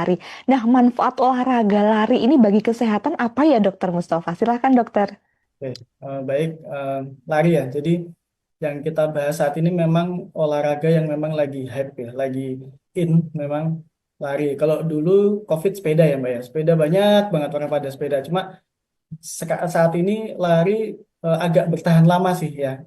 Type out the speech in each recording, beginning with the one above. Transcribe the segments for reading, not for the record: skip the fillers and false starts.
lari. Nah, manfaat olahraga lari ini bagi kesehatan apa ya, Dokter Mustafa? Silakan, Dokter. Oke, baik, lari ya. Jadi yang kita bahas saat ini memang olahraga yang memang lagi hype ya, lagi in memang lari. Kalau dulu COVID sepeda ya Mbak ya, sepeda banyak banget orang pada sepeda. Cuma saat ini lari agak bertahan lama sih ya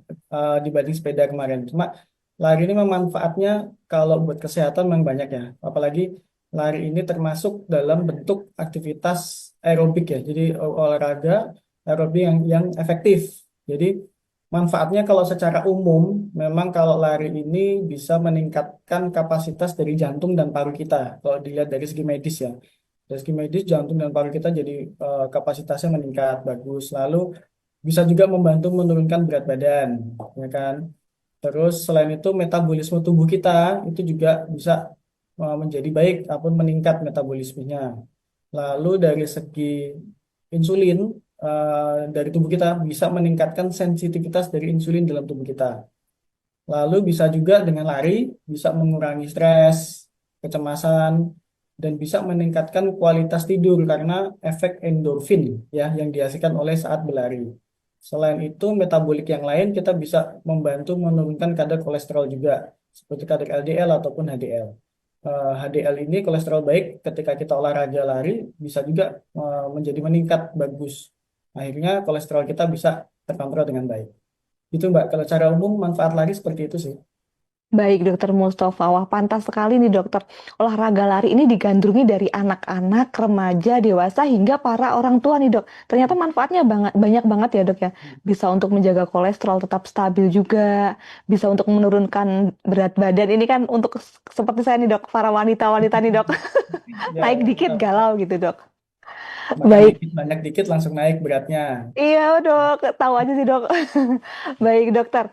dibanding sepeda kemarin. Cuma lari ini memang manfaatnya kalau buat kesehatan memang banyak ya. Apalagi lari ini termasuk dalam bentuk aktivitas aerobik ya. Jadi olahraga aerobik yang efektif. Jadi manfaatnya kalau secara umum memang kalau lari ini bisa meningkatkan kapasitas dari jantung dan paru kita. Kalau dilihat dari segi medis ya. Dari segi medis jantung dan paru kita jadi kapasitasnya meningkat bagus. Lalu bisa juga membantu menurunkan berat badan, ya kan? Terus selain itu metabolisme tubuh kita itu juga bisa menjadi baik ataupun meningkat metabolismenya. Lalu dari segi insulin dari tubuh kita bisa meningkatkan sensitivitas dari insulin dalam tubuh kita. Lalu bisa juga dengan lari bisa mengurangi stres, kecemasan, dan bisa meningkatkan kualitas tidur karena efek endorfin ya yang dihasilkan oleh saat berlari. Selain itu, metabolik yang lain kita bisa membantu menurunkan kadar kolesterol juga, seperti kadar LDL ataupun HDL. HDL ini kolesterol baik ketika kita olahraga lari bisa juga menjadi meningkat bagus. Akhirnya kolesterol kita bisa terkontrol dengan baik. Itu Mbak, kalau cara umum manfaat lari seperti itu sih. Baik, Dokter Mustafa. Wah, pantas sekali nih, Dokter. Olahraga lari ini digandrungi dari anak-anak, remaja, dewasa, hingga para orang tua nih, Dok. Ternyata manfaatnya banyak banget ya, Dok ya. Bisa untuk menjaga kolesterol tetap stabil juga, bisa untuk menurunkan berat badan. Ini kan untuk seperti saya nih, Dok, para wanita-wanita nih, Dok. Ya, Naik dikit galau gitu, Dok. makan Baik. dikit banyak dikit langsung naik beratnya. Iya, Dok. Tahu aja sih, Dok. Baik, Dokter.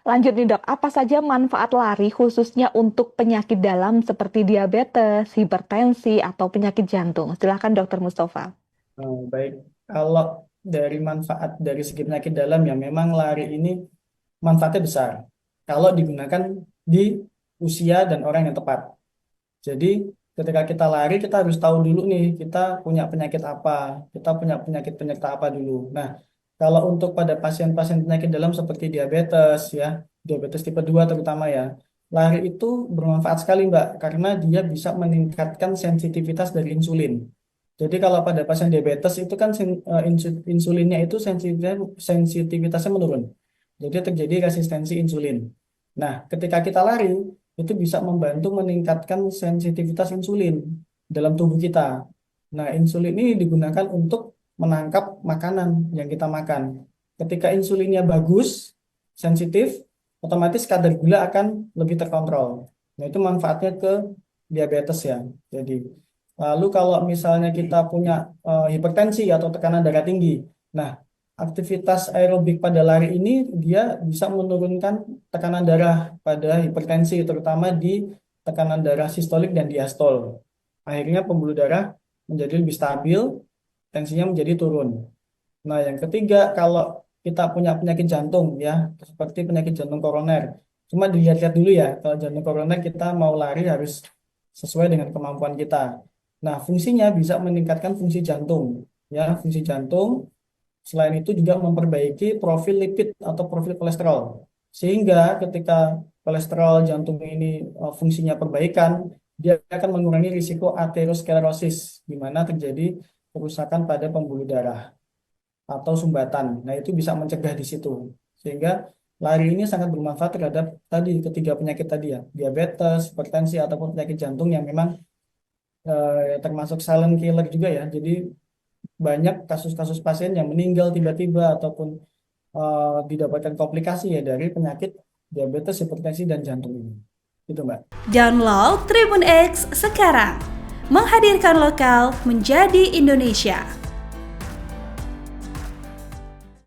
Lanjut nih dok, apa saja manfaat lari khususnya untuk penyakit dalam seperti diabetes, hipertensi, atau penyakit jantung? Silahkan dokter Mustafa. Baik, kalau dari manfaat dari segi penyakit dalam ya memang lari ini manfaatnya besar kalau digunakan di usia dan orang yang tepat. Jadi ketika kita lari kita harus tahu dulu nih kita punya penyakit apa, kita punya penyakit penyerta apa dulu. Nah, kalau untuk pada pasien-pasien penyakit dalam seperti diabetes ya, diabetes tipe 2 terutama ya, lari itu bermanfaat sekali Mbak karena dia bisa meningkatkan sensitivitas dari insulin. Jadi kalau pada pasien diabetes itu kan insulinnya itu sensitivitasnya menurun. Jadi terjadi resistensi insulin. Nah, ketika kita lari itu bisa membantu meningkatkan sensitivitas insulin dalam tubuh kita. Nah, insulin ini digunakan untuk menangkap makanan yang kita makan. Ketika insulinnya bagus, sensitif, otomatis kadar gula akan lebih terkontrol. Nah, itu manfaatnya ke diabetes ya. Jadi, lalu kalau misalnya kita punya hipertensi atau tekanan darah tinggi, nah aktivitas aerobik pada lari ini dia bisa menurunkan tekanan darah pada hipertensi, terutama di tekanan darah sistolik dan diastol. Akhirnya pembuluh darah menjadi lebih stabil, tensinya menjadi turun. Nah, yang ketiga, kalau kita punya penyakit jantung ya, seperti penyakit jantung koroner. Cuma dilihat-lihat dulu ya, kalau jantung koroner kita mau lari harus sesuai dengan kemampuan kita. Nah, fungsinya bisa meningkatkan fungsi jantung. Ya, fungsi jantung. Selain itu juga memperbaiki profil lipid atau profil kolesterol. Sehingga ketika kolesterol jantung ini fungsinya perbaikan, dia akan mengurangi risiko aterosklerosis, di mana terjadi kerusakan pada pembuluh darah atau sumbatan. Nah, itu bisa mencegah di situ. Sehingga lari ini sangat bermanfaat terhadap tadi ketiga penyakit tadi ya, diabetes, hipertensi ataupun penyakit jantung yang memang termasuk silent killer juga ya. Jadi banyak kasus-kasus pasien yang meninggal tiba-tiba ataupun didapatkan komplikasi ya dari penyakit diabetes, hipertensi dan jantung ini. Itu Mbak. Download Tribun X sekarang. Menghadirkan lokal menjadi Indonesia.